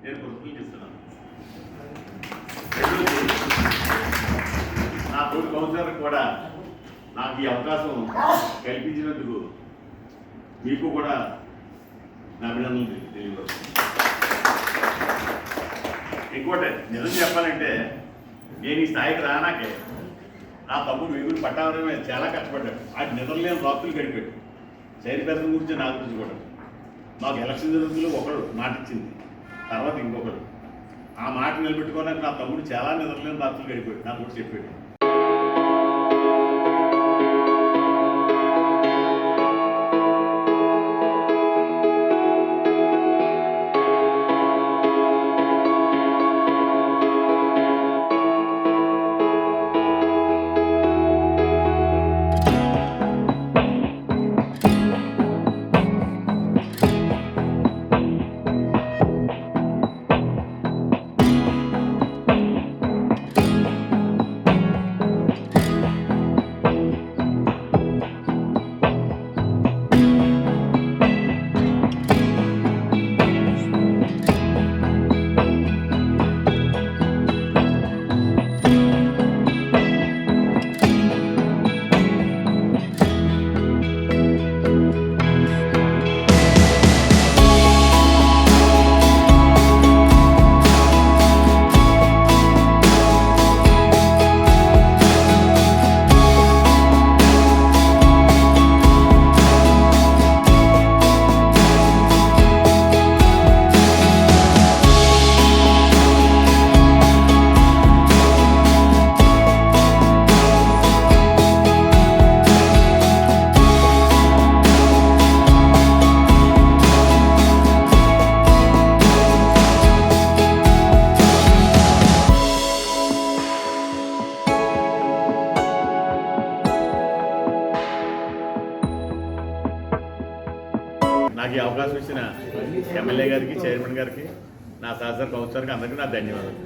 నేను కృతజ్ఞతలు నా తోటి కౌన్సిలర్కి కూడా నాకు ఈ అవకాశం కల్పించినందుకు మీకు కూడా నా అభినందనలు తెలియవచ్చు. ఇంకోటి నిజం చెప్పాలంటే నేను ఈ స్థాయికి రానాకే నా తమ్ముడు వేగుడు పట్టావరం మీద చాలా కష్టపడ్డాడు. అది నిద్రలేని రాత్రులు గడిపాడు. చైర్పర్సన్ గురించి నా గురించి కూడా మాకు ఎలక్షన్ జరుగుతులో ఒకడు మాట ఇచ్చింది, తర్వాత ఇంకొకడు. ఆ మాట నిలబెట్టుకోవడానికి నా తమ్ముడు చాలా నిద్రలేని రాత్రులు గడిపాడు. నాకు కూడా చెప్పాడు. నాకు ఈ అవకాశం ఇచ్చిన ఎమ్మెల్యే గారికి, చైర్మన్ గారికి, నా సహచర కౌన్సిలర్కి అందరికీ నా ధన్యవాదాలు.